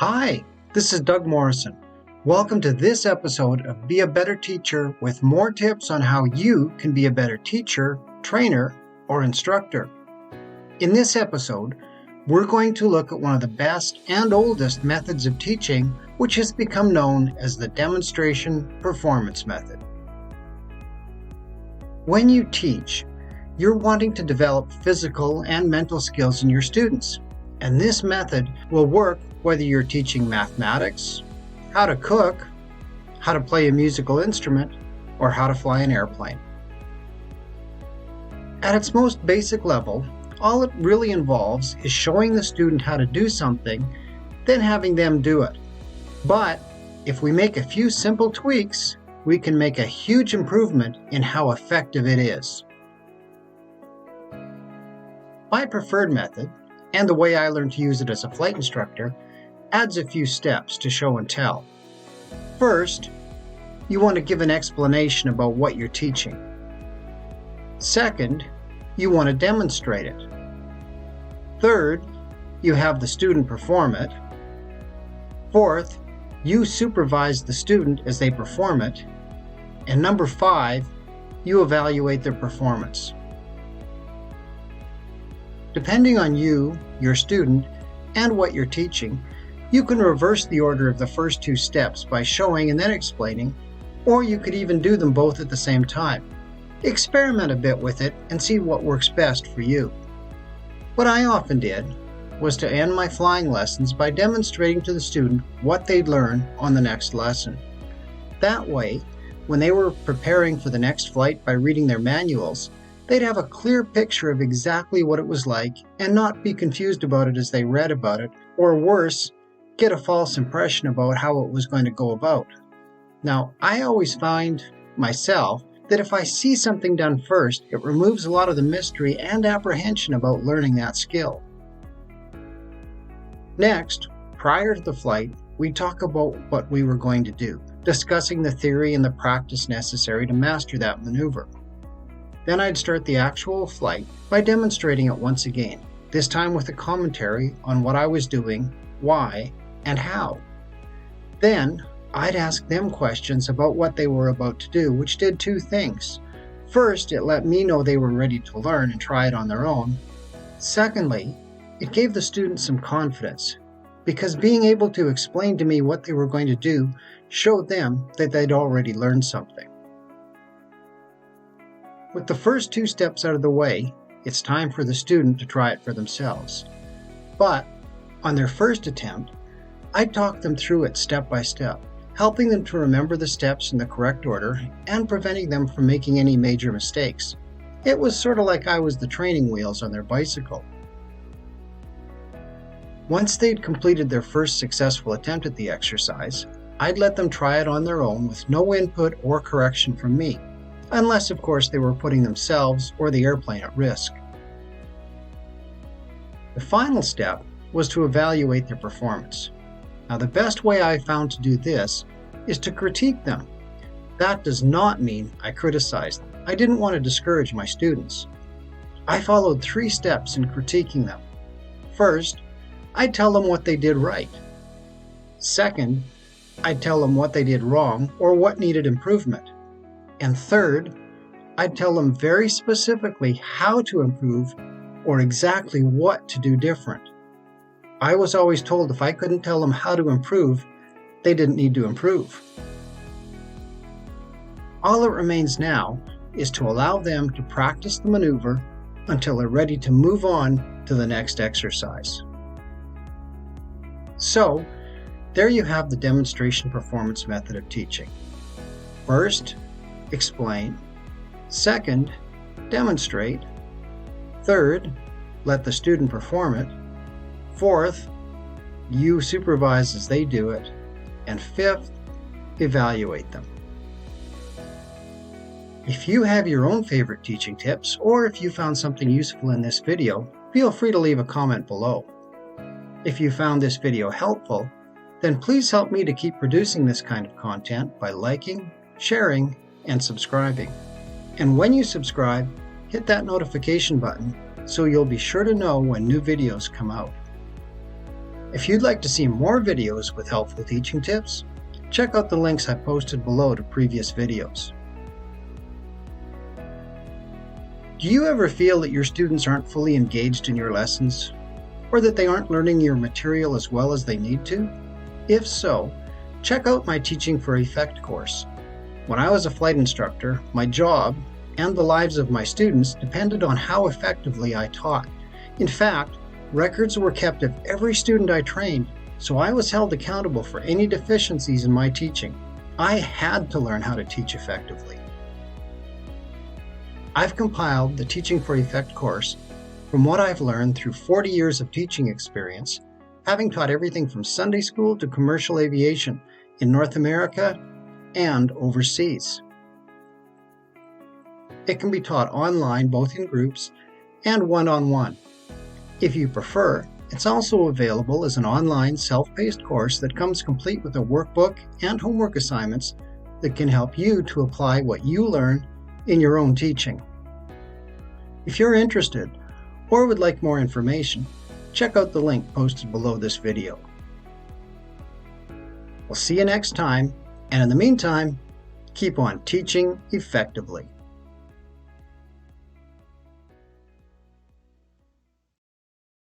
Hi, this is Doug Morrison. Welcome to this episode of Be a Better Teacher with more tips on how you can be a better teacher, trainer, or instructor. In this episode, we're going to look at one of the best and oldest methods of teaching, which has become known as the demonstration performance method. When you teach, you're wanting to develop physical and mental skills in your students, and this method will work whether you're teaching mathematics, how to cook, how to play a musical instrument, or how to fly an airplane. At its most basic level, all it really involves is showing the student how to do something, then having them do it. But if we make a few simple tweaks, we can make a huge improvement in how effective it is. My preferred method, and the way I learned to use it as a flight instructor, adds a few steps to show and tell. First, you want to give an explanation about what you're teaching. Second, you want to demonstrate it. Third, you have the student perform it. Fourth, you supervise the student as they perform it. And number 5, you evaluate their performance. Depending on you, your student, and what you're teaching, you can reverse the order of the first 2 steps by showing and then explaining, or you could even do them both at the same time. Experiment a bit with it and see what works best for you. What I often did was to end my flying lessons by demonstrating to the student what they'd learn on the next lesson. That way, when they were preparing for the next flight by reading their manuals, they'd have a clear picture of exactly what it was like and not be confused about it as they read about it, or worse, get a false impression about how it was going to go about. Now, I always find myself that if I see something done first, it removes a lot of the mystery and apprehension about learning that skill. Next, prior to the flight, we talk about what we were going to do, discussing the theory and the practice necessary to master that maneuver. Then I'd start the actual flight by demonstrating it once again, this time with a commentary on what I was doing, why, and how. Then I'd ask them questions about what they were about to do, which did 2 things. First, it let me know they were ready to learn and try it on their own. Secondly, it gave the students some confidence, because being able to explain to me what they were going to do showed them that they'd already learned something. With the first 2 steps out of the way, it's time for the student to try it for themselves. But on their first attempt, I talk them through it step by step, helping them to remember the steps in the correct order and preventing them from making any major mistakes. It was sort of like I was the training wheels on their bicycle. Once they'd completed their first successful attempt at the exercise, I'd let them try it on their own with no input or correction from me, unless of course they were putting themselves or the airplane at risk. The final step was to evaluate their performance. Now, the best way I found to do this is to critique them. That does not mean I criticize them. I didn't want to discourage my students. I followed 3 steps in critiquing them. First, I'd tell them what they did right. Second, I'd tell them what they did wrong or what needed improvement. And third, I'd tell them very specifically how to improve or exactly what to do different. I was always told if I couldn't tell them how to improve, they didn't need to improve. All that remains now is to allow them to practice the maneuver until they're ready to move on to the next exercise. So, there you have the demonstration performance method of teaching. First, explain. Second, demonstrate. Third, let the student perform it. Fourth, you supervise as they do it. And fifth, evaluate them. If you have your own favorite teaching tips, or if you found something useful in this video, feel free to leave a comment below. If you found this video helpful, then please help me to keep producing this kind of content by liking, sharing, and subscribing. And when you subscribe, hit that notification button so you'll be sure to know when new videos come out. If you'd like to see more videos with helpful teaching tips, check out the links I posted below to previous videos. Do you ever feel that your students aren't fully engaged in your lessons, or that they aren't learning your material as well as they need to? If so, check out my Teaching for Effect course. When I was a flight instructor, my job and the lives of my students depended on how effectively I taught. In fact, records were kept of every student I trained, so I was held accountable for any deficiencies in my teaching. I had to learn how to teach effectively. I've compiled the Teaching for Effect course from what I've learned through 40 years of teaching experience, having taught everything from Sunday school to commercial aviation in North America and overseas. It can be taught online, both in groups and one-on-one. If you prefer, it's also available as an online self-paced course that comes complete with a workbook and homework assignments that can help you to apply what you learn in your own teaching. If you're interested or would like more information, check out the link posted below this video. We'll see you next time, and in the meantime, keep on teaching effectively.